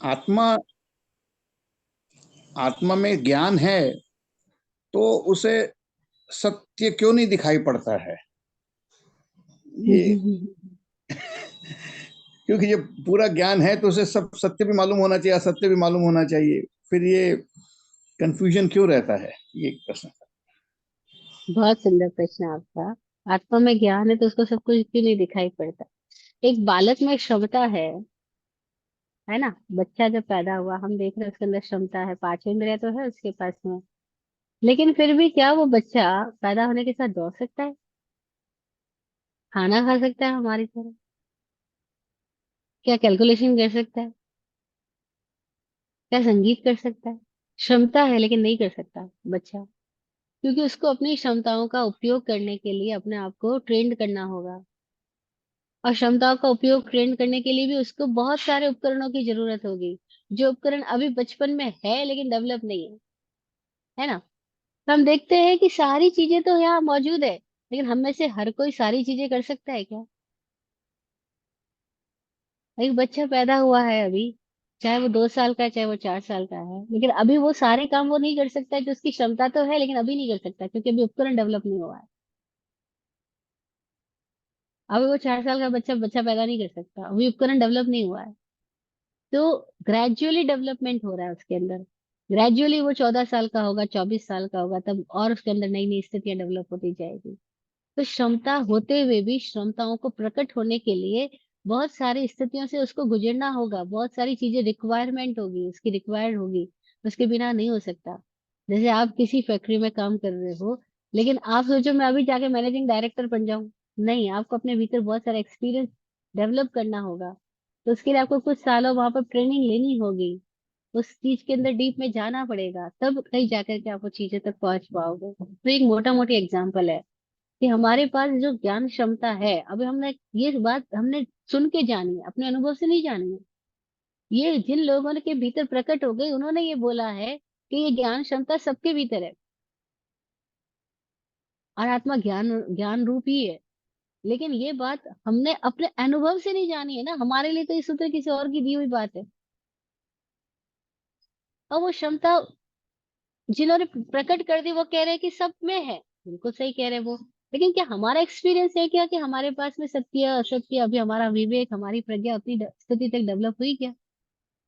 आत्मा आत्मा में ज्ञान है तो उसे सत्य क्यों नहीं दिखाई पड़ता है? ये क्योंकि ये पूरा ज्ञान है तो उसे सब सत्य भी मालूम होना चाहिए, असत्य भी मालूम होना चाहिए। फिर ये कंफ्यूजन क्यों रहता है? ये एक प्रश्न। बहुत सुंदर प्रश्न है आपका। आत्मा में ज्ञान है तो उसको सब कुछ क्यों नहीं दिखाई पड़ता? एक बालक में क्षमता है ना। बच्चा जब पैदा हुआ हम देख रहे हैं उसके अंदर क्षमता है, पांच इंद्रियां तो है उसके पास में। लेकिन फिर भी क्या वो बच्चा पैदा होने के साथ दौड़ सकता है, खाना खा सकता है हमारी तरह, क्या कैलकुलेशन कर सकता है, क्या संगीत कर सकता है? क्षमता है लेकिन नहीं कर सकता बच्चा, क्योंकि उसको अपनी क्षमताओं का उपयोग करने के लिए अपने आप को ट्रेंड करना होगा। और क्षमताओं का उपयोग ट्रेंड करने के लिए भी उसको बहुत सारे उपकरणों की जरूरत होगी, जो उपकरण अभी बचपन में है लेकिन डेवलप नहीं है ना। तो हम देखते हैं कि सारी चीजें तो यहाँ मौजूद है, लेकिन हम में से हर कोई सारी चीजें कर सकता है क्या? एक बच्चा पैदा हुआ है अभी, चाहे वो 2 साल का है चाहे वो 4 साल का है, लेकिन अभी वो सारे काम वो नहीं कर सकता है जो उसकी क्षमता तो है, लेकिन अभी नहीं कर सकता क्योंकि अभी उपकरण डेवलप नहीं हुआ है। अभी वो 4 साल का बच्चा बच्चा पैदा नहीं कर सकता, अभी उपकरण डेवलप नहीं हुआ है। तो ग्रेजुअली डेवलपमेंट हो रहा है उसके अंदर। ग्रेजुअली वो 14 साल का होगा, 24 साल का होगा, तब और उसके अंदर नई नई स्थितियां डेवलप होती जाएगी। तो क्षमता होते हुए भी क्षमताओं को प्रकट होने के लिए बहुत सारी स्थितियों से उसको गुजरना होगा, बहुत सारी चीजें रिक्वायरमेंट होगी, उसकी रिक्वायर्ड होगी, उसके बिना नहीं हो सकता। जैसे आप किसी फैक्ट्री में काम कर रहे हो, लेकिन आप सोचो मैं अभी जाके मैनेजिंग डायरेक्टर बन जाऊं, नहीं, आपको अपने भीतर बहुत सारा एक्सपीरियंस डेवलप करना होगा। तो उसके लिए आपको कुछ सालों वहां पर ट्रेनिंग लेनी होगी, उस चीज के अंदर डीप में जाना पड़ेगा, तब कहीं जाकर के आप वो चीजें तक पहुंच पाओगे। तो एक मोटा मोटी एग्जाम्पल है कि हमारे पास जो ज्ञान क्षमता है, अभी हमने ये बात हमने सुन के जानी है, अपने अनुभव से नहीं जानी है। ये जिन लोगों के भीतर प्रकट हो गई उन्होंने ये बोला है कि ये ज्ञान क्षमता सबके भीतर है, और आत्मा ज्ञान ज्ञान रूप ही है। लेकिन ये बात हमने अपने अनुभव से नहीं जानी है ना, हमारे लिए तो ये सूत्र किसी और की दी हुई बात है। और वो क्षमता जिन्होंने प्रकट कर दी वो कह रहे हैं कि सब में है, बिल्कुल सही कह रहे हैं वो। लेकिन क्या हमारा एक्सपीरियंस है क्या कि हमारे पास में सत्य असत्य, अभी हमारा विवेक हमारी प्रज्ञा उतनी स्थिति तक डेवलप हुई क्या?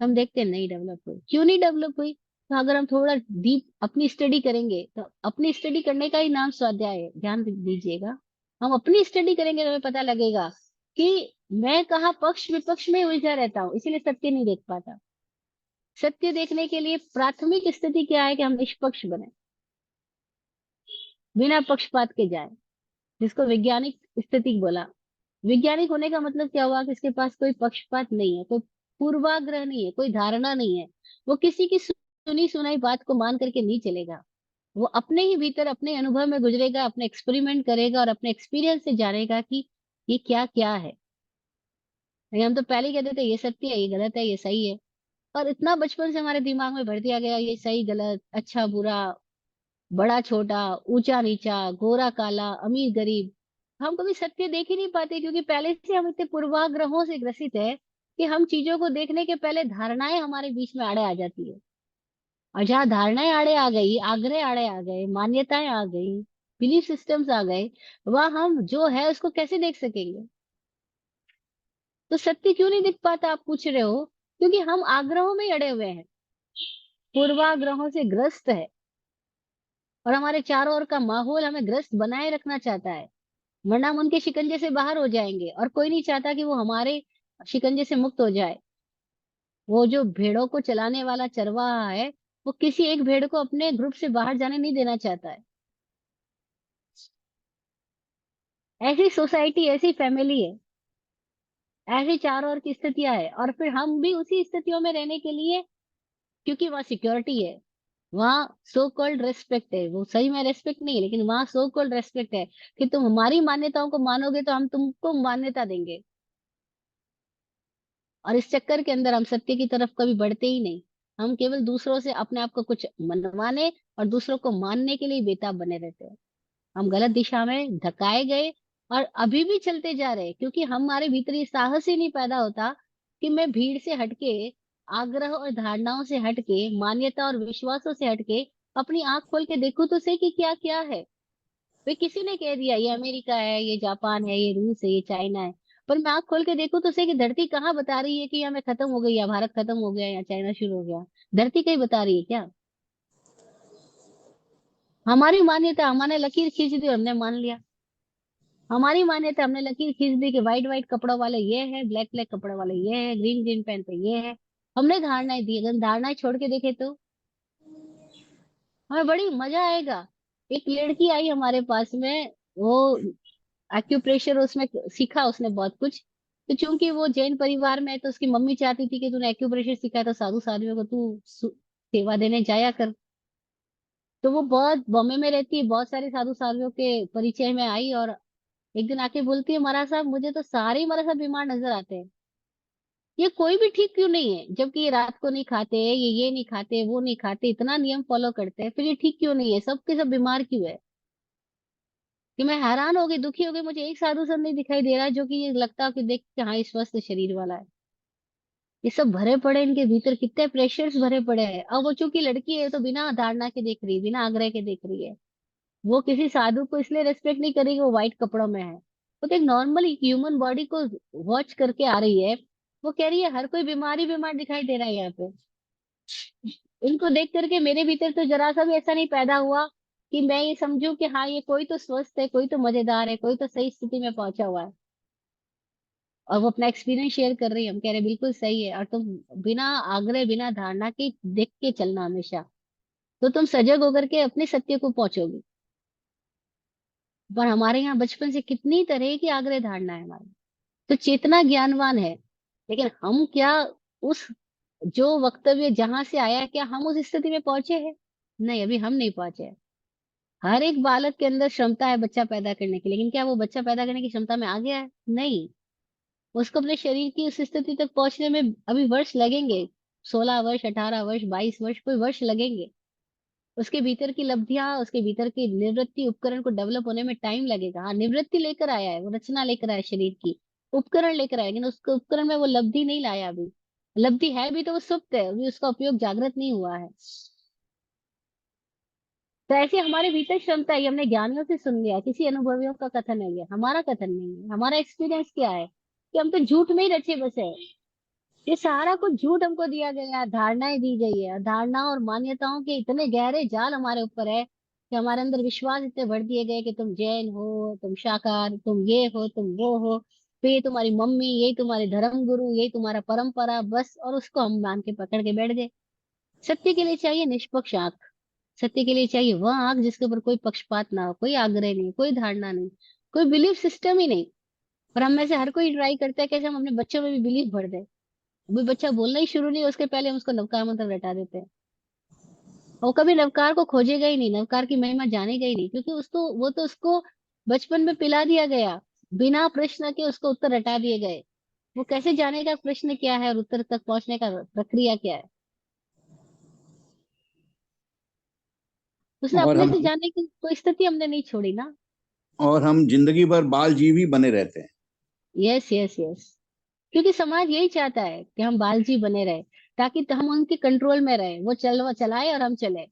हम देखते हैं नहीं डेवलप हुई। क्यों नहीं डेवलप हुई? तो अगर हम थोड़ा डीप अपनी स्टडी करेंगे, तो अपनी स्टडी करने का ही नाम स्वाध्याय है, ध्यान दीजिएगा। हम अपनी स्टडी करेंगे तो हमें पता लगेगा कि मैं कहाँ पक्ष विपक्ष में उलझा रहता हूँ, इसीलिए सत्य नहीं देख पाता। सत्य देखने के लिए प्राथमिक स्थिति क्या है कि हम निष्पक्ष बने, बिना पक्षपात के जाए, जिसको वैज्ञानिक स्थिति बोला। वैज्ञानिक होने का मतलब क्या हुआ कि इसके पास कोई पक्षपात नहीं है, कोई पूर्वाग्रह नहीं है, कोई धारणा नहीं है। वो किसी की सुनी सुनाई बात को मान करके नहीं चलेगा। वो अपने ही भीतर अपने अनुभव में गुजरेगा, अपने एक्सपेरिमेंट करेगा और अपने एक्सपीरियंस से जानेगा कि ये क्या क्या है। नहीं, हम तो पहले ही कहते थे ये सत्य है, ये गलत है, ये सही है। और इतना बचपन से हमारे दिमाग में भर दिया गया, ये सही गलत, अच्छा बुरा, बड़ा छोटा, ऊंचा नीचा, गोरा काला, अमीर गरीब। हम कभी सत्य देख ही नहीं पाते क्योंकि पहले से हम इतने पूर्वाग्रहों से ग्रसित है कि हम चीजों को देखने के पहले धारणाएं हमारे बीच में आड़े आ जाती है। और जहाँ धारणाएं आड़े आ गई, आग्रह आड़े आ गए, मान्यताएं आ गई, बिलीफ सिस्टम्स आ गए, वह हम जो है उसको कैसे देख सकेंगे? तो सत्य क्यों नहीं दिख पाता आप पूछ रहे हो? क्योंकि हम आग्रहों में ही अड़े हुए हैं, पूर्वाग्रहों से ग्रस्त है, और हमारे चारों ओर का माहौल हमें ग्रस्त बनाए रखना चाहता है, वरना हम उनके शिकंजे से बाहर हो जाएंगे, और कोई नहीं चाहता कि वो हमारे शिकंजे से मुक्त हो जाए। वो जो भेड़ों को चलाने वाला चरवाहा है, वो किसी एक भेड़ को अपने ग्रुप से बाहर जाने नहीं देना चाहता है। ऐसी सोसाइटी, ऐसी फैमिली है, ऐसी चारों ओर की स्थितियां है, और फिर हम भी उसी स्थितियों में रहने के लिए, क्योंकि वहाँ सिक्योरिटी है, वहाँ सो कॉल्ड रेस्पेक्ट है, वो सही में रेस्पेक्ट नहीं है लेकिन वहाँ सो कॉल्ड रेस्पेक्ट है कि तुम हमारी मान्यताओं को मानोगे तो हम तुमको मान्यता देंगे। और इस चक्कर के अंदर हम सत्य की तरफ कभी बढ़ते ही नहीं। हम केवल दूसरों से अपने आप को कुछ मनवाने और दूसरों को मानने के लिए बेताब बने रहते हैं। हम गलत दिशा में धकाए गए, और अभी भी चलते जा रहे हैं क्योंकि हमारे भीतर ये साहस ही नहीं पैदा होता कि मैं भीड़ से हटके आग्रह और धारणाओं से हटके, मान्यता और विश्वासों से हटके अपनी आंख खोल के देखो तो सही कि क्या क्या है। वे किसी ने कह दिया ये अमेरिका है, ये जापान है, ये रूस है, ये चाइना है, पर मैं आंख खोल के देखूं तो सही कि धरती कहाँ बता रही है कि यहाँ मैं खत्म हो गई, या भारत खत्म हो गया, या चाइना शुरू हो गया। धरती कहीं बता रही है क्या? हमारी मान्यता, हमने लकीर खींच दी और हमने मान लिया। हमारी मान्यता, हमने लकीर खींच दी कि व्हाइट व्हाइट कपड़ों वाले ये है, ब्लैक ब्लैक कपड़ों वाले ये है, ग्रीन ग्रीन पहनते ये है। हमने धारणाएं दी, अगर धारणाएं छोड़ के देखे तो हमें बड़ी मजा आएगा। एक लड़की आई हमारे पास में, वो एक्यूप्रेशर उसमें सीखा उसने बहुत कुछ। तो चूंकि वो जैन परिवार में है, तो उसकी मम्मी चाहती थी कि तूने एक्यूप्रेशर सीखा है तो साधु साधुओं को तू सेवा देने जाया कर। तो वो बहुत बॉम्बे में रहती है, बहुत सारे साधु साधुओं के परिचय में आई, और एक दिन आके बोलती है, महाराज साहब मुझे तो सारे ही महाराज साहब बीमार नजर आते हैं। ये कोई भी ठीक क्यों नहीं है, जबकि ये रात को नहीं खाते, ये नहीं खाते, वो नहीं खाते, इतना नियम फॉलो करते हैं, फिर ये ठीक क्यों नहीं है, सबके सब बीमार क्यों है? कि मैं हैरान हो गई, दुखी हो गई, मुझे एक साधु संत नहीं दिखाई दे रहा जो कि ये लगता कि देख के हाँ ये स्वस्थ शरीर वाला है। ये सब भरे पड़े इनके भीतर, कितने प्रेशर्स भरे पड़े हैं। अब वो चूंकि लड़की है तो बिना धारणा के देख रही है, बिना आग्रह के देख रही है। वो किसी साधु को इसलिए रेस्पेक्ट नहीं करेगी वो व्हाइट कपड़ों में है। वो तो एक नॉर्मल ह्यूमन बॉडी को वॉच करके आ रही है। वो कह रही है हर कोई बीमारी बीमार दिखाई दे रहा है यहाँ पे। इनको देख करके मेरे भीतर तो जरा सा भी ऐसा नहीं पैदा हुआ कि मैं ये समझूं कि हाँ ये कोई तो स्वस्थ है, कोई तो मजेदार है, कोई तो सही स्थिति में पहुंचा हुआ है। और वो अपना एक्सपीरियंस शेयर कर रही है, हम कह रहे हैं बिल्कुल सही है, और तुम बिना आग्रह बिना धारणा के देख के चलना हमेशा, तो तुम सजग होकर के अपने सत्य को पहुंचोगे। पर हमारे यहाँ बचपन से कितनी तरह की आग्रह धारणा है हमारी। तो चेतना ज्ञानवान है, लेकिन हम क्या उस जो वक्तव्य जहां से आया है, क्या हम उस स्थिति में पहुंचे हैं? नहीं, अभी हम नहीं पहुंचे हैं। हर एक बालक के अंदर क्षमता है बच्चा पैदा करने की, लेकिन क्या वो बच्चा पैदा करने की क्षमता में आ गया है? नहीं। उसको अपने शरीर की उस स्थिति तक पहुंचने में अभी वर्ष लगेंगे। 16 वर्ष, 18 वर्ष, 22 वर्ष, कोई वर्ष लगेंगे। उसके भीतर की लब्धियां, उसके भीतर की निवृत्ति उपकरण को डेवलप होने में टाइम लगेगा। हाँ, निवृत्ति लेकर आया है, वो रचना लेकर आया है शरीर की, उपकरण लेकर आया, लेकिन उसके उपकरण में वो लब्धि नहीं लाया अभी। लब्धि है भी तो वो सुप्त है, अभी उसका उपयोग जागृत नहीं हुआ है। तो ऐसे हमारे भीतर क्षमता है, ये हमने ज्ञानियों से सुन लिया, किसी अनुभवियों का कथन है, ये हमारा कथन नहीं है। हमारा एक्सपीरियंस क्या है कि हम तो झूठ में ही रचे बसे हैं। ये सारा कुछ झूठ हमको दिया गया है, धारणाएं दी गई है, धारणा और मान्यताओं के इतने गहरे जाल हमारे ऊपर है कि हमारे अंदर विश्वास इतने भर दिए गए कि तुम जैन हो, तुम शाकाहार, तुम ये हो, तुम वो हो, फिर ये तुम्हारी मम्मी, यही तुम्हारे धर्म गुरु, यही तुम्हारा परंपरा, बस, और उसको हम मान के पकड़ के बैठ गए। सत्य के लिए चाहिए निष्पक्ष आंख। सत्य के लिए चाहिए वह आंख जिसके ऊपर कोई पक्षपात ना हो, कोई आग्रह नहीं, कोई धारणा नहीं, कोई बिलीफ सिस्टम ही नहीं। पर हम में से हर कोई ट्राई करता है कैसे हम अपने बच्चों में भी बिलीफ भर दें। अभी बच्चा बोलना ही शुरू नहीं, उसके पहले हम उसको नवकार मंत्र रटा देते हैं। वो कभी नवकार को खोजेगा ही नहीं, नवकार की महिमा जानेगा ही नहीं, क्योंकि उसको वो तो उसको बचपन में पिला दिया गया। बिना प्रश्न के उसको उत्तर रटा दिए गए। वो कैसे जानेगा प्रश्न क्या है और उत्तर तक पहुंचने का प्रक्रिया क्या है? उसने और अपने हम से जानने की कोई स्थिति हमने नहीं छोड़ी ना। और हम जिंदगी भर बाल जीव ही बने रहते हैं। Yes yes yes. क्योंकि समाज यही चाहता है कि हम बालजी बने रहे, ताकि तो हम उनके कंट्रोल में रहे, वो चलाए और हम चले।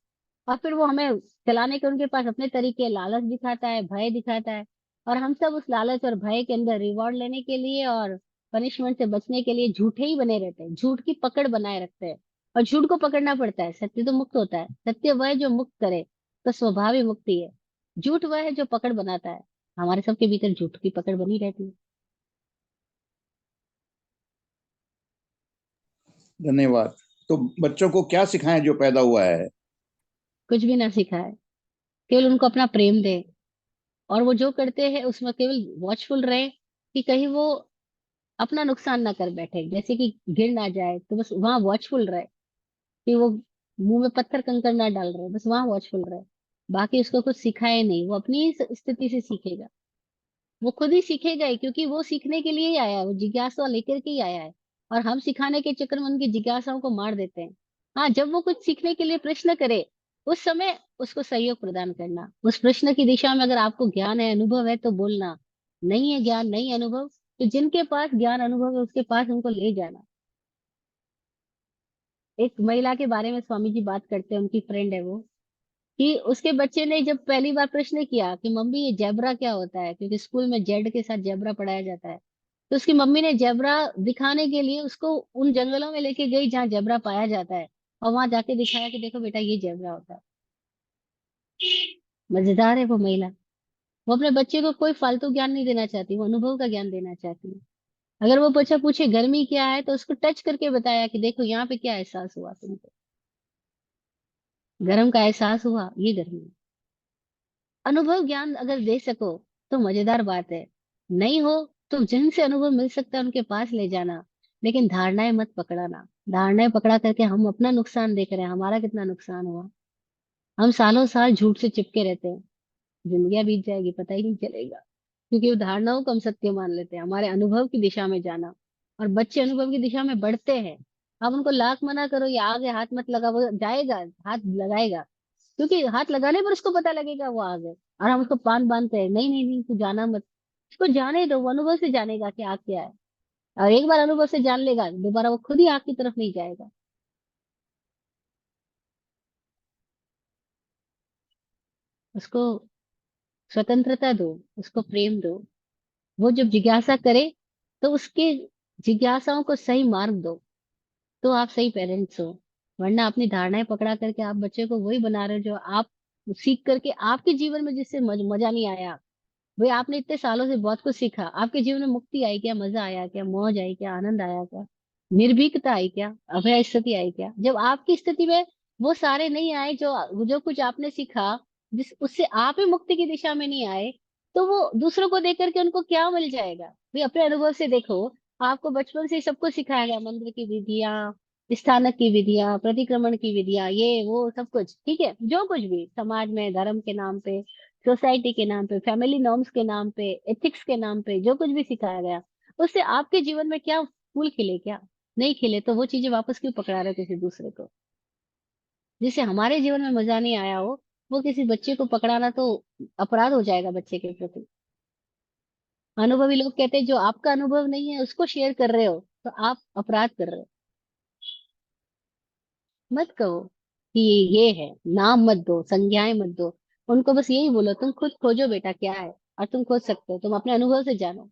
और फिर वो हमें चलाने के उनके पास अपने तरीके, लालच दिखाता है, भय दिखाता है। और हम सब उस लालच और भय के अंदर रिवॉर्ड लेने के लिए और पनिशमेंट से बचने के लिए झूठे ही बने रहते हैं, झूठ की पकड़ बनाए रखते हैं। और झूठ को पकड़ना पड़ता है, सत्य तो मुक्त होता है। सत्य वह है जो मुक्त करे, तो स्वभाव ही मुक्ति है। झूठ वह है जो पकड़ बनाता है। हमारे सबके भीतर झूठ की पकड़ बनी रहती है। धन्यवाद। तो बच्चों को क्या सिखाएं जो पैदा हुआ है? कुछ भी ना सिखाए, केवल उनको अपना प्रेम दे। और वो जो करते हैं उसमें केवल वॉचफुल रहे कि कहीं वो अपना नुकसान ना कर बैठे, जैसे कि गिर ना जाए, तो बस वहां वॉचफुल रहे कि वो मुंह में पत्थर कंकड़ ना डाल रहे, बस वहां वॉचफुल रहे। बाकी उसको कुछ सिखाए नहीं, वो अपनी ही स्थिति से सीखेगा। वो खुद ही सीखेगा ही, क्योंकि वो सीखने के लिए ही आया है, वो जिज्ञासा लेकर के ही आया है। और हम सिखाने के चक्कर में उनकी जिज्ञासाओं को मार देते हैं। हाँ, जब वो कुछ सीखने के लिए प्रश्न करे, उस समय उसको सहयोग प्रदान करना। उस प्रश्न की दिशा में अगर आपको ज्ञान है, अनुभव है, तो बोलना। नहीं है ज्ञान, नहीं है अनुभव, तो जिनके पास ज्ञान अनुभव है उसके पास उनको ले जाना। एक महिला के बारे में स्वामी जी बात करते हैं, उनकी फ्रेंड है वो, कि उसके बच्चे ने जब पहली बार प्रश्न किया कि मम्मी ये जेब्रा क्या होता है, क्योंकि स्कूल में जेड के साथ जेब्रा पढ़ाया जाता है, तो उसकी मम्मी ने जेब्रा दिखाने के लिए उसको उन जंगलों में लेके गई जहाँ जेब्रा पाया जाता है, और वहां जाके दिखाया कि देखो बेटा ये जेब्रा होता है। मजेदार है वो महिला। वो अपने बच्चे को कोई फालतू ज्ञान नहीं देना चाहती, वो अनुभव का ज्ञान देना चाहती है। अगर वो बच्चा पूछे गर्मी क्या है, तो उसको टच करके बताया कि देखो यहाँ पे क्या एहसास हुआ तुमको, गर्म का एहसास हुआ, ये गर्मी है। अनुभव ज्ञान अगर दे सको तो मजेदार बात है। नहीं हो तो जिनसे अनुभव मिल सकता है उनके पास ले जाना, लेकिन धारणाएं मत पकड़ाना। धारणाएं पकड़ा करके हम अपना नुकसान देख रहे हैं, हमारा कितना नुकसान हुआ। हम सालों साल झूठ से चिपके रहते हैं, जिंदगी बीत जाएगी पता ही नहीं चलेगा, क्योंकि उदाहरणों को हम सत्य मान लेते हैं। हमारे अनुभव की दिशा में जाना, और बच्चे अनुभव की दिशा में बढ़ते हैं। आप उनको लाख मना करो या आगे हाथ मत लगा, वो जाएगा, हाथ लगाएगा, क्योंकि हाथ लगाने पर उसको पता लगेगा वो आगे। और हम उसको पान बांधते हैं, नहीं नहीं नहीं तू जाना मत। उसको जाने दो, वो अनुभव से जानेगा कि आग क्या है। और एक बार अनुभव से जान लेगा, दोबारा वो खुद ही आग की तरफ नहीं जाएगा। उसको स्वतंत्रता दो, उसको प्रेम दो। वो जब जिज्ञासा करे तो उसके जिज्ञासाओं को सही मार्ग दो, तो आप सही पेरेंट्स हो। वरना अपनी धारणाएं पकड़ा करके आप बच्चे को वही बना रहे हो जो आप सीख करके आपके जीवन में जिससे मजा नहीं आया। भाई आपने इतने सालों से बहुत कुछ सीखा, आपके जीवन में मुक्ति आई क्या, मजा आया क्या, मौज आई क्या, आनंद आया क्या, निर्भीकता आई क्या, अभय स्थिति आई क्या? जब आपकी स्थिति में वो सारे नहीं आए, जो जो कुछ आपने सीखा, जिस उससे आप ही मुक्ति की दिशा में नहीं आए, तो वो दूसरों को देख करके उनको क्या मिल जाएगा? भाई अपने अनुभव से देखो। आपको बचपन से ही सब कुछ सिखाया गया, मंत्र की विधियां, स्थानक की विधियां, प्रतिक्रमण की विधियां, ये वो सब कुछ ठीक है, जो कुछ भी समाज में धर्म के नाम पे, सोसाइटी के नाम पे, फैमिली नॉर्म्स के नाम पे, एथिक्स के नाम पे जो कुछ भी सिखाया गया, उससे आपके जीवन में क्या फूल खिले क्या? नहीं खिले, तो वो चीजें वापस क्यों पकड़ा रहे हो किसी दूसरे को? जिससे हमारे जीवन में मजा नहीं आया हो, वो किसी बच्चे को पकड़ाना तो अपराध हो जाएगा बच्चे के प्रति। अनुभवी लोग कहते हैं जो आपका अनुभव नहीं है उसको शेयर कर रहे हो, तो आप अपराध कर रहे हो। मत कहो कि ये है, नाम मत दो, संज्ञाएं मत दो। उनको बस यही बोलो तुम खुद खोजो बेटा क्या है, और तुम खोज सकते हो, तुम अपने अनुभव से जानो।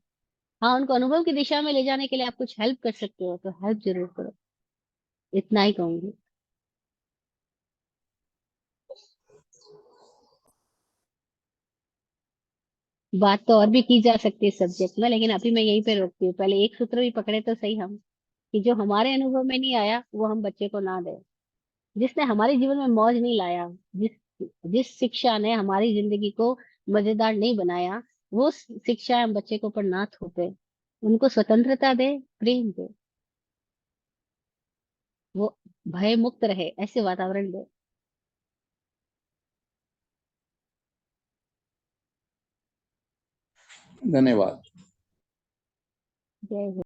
हाँ, उनको अनुभव की दिशा में ले जाने के लिए आप कुछ हेल्प कर सकते हो तो हेल्प जरूर करो। इतना ही कहूंगी। बात तो और भी की जा सकती है इस सब्जेक्ट में, लेकिन अभी मैं यहीं पे रोकती हूँ। पहले एक सूत्र भी पकड़े तो सही हम, कि जो हमारे अनुभव में नहीं आया वो हम बच्चे को ना दें। जिसने हमारे जीवन में मौज नहीं लाया, जिस जिस शिक्षा ने हमारी जिंदगी को मजेदार नहीं बनाया, वो शिक्षा हम बच्चे को पर ना थोपे। उनको स्वतंत्रता दे, प्रेम दे, वो भय मुक्त रहे ऐसे वातावरण दे। धन्यवाद। जय हिंद।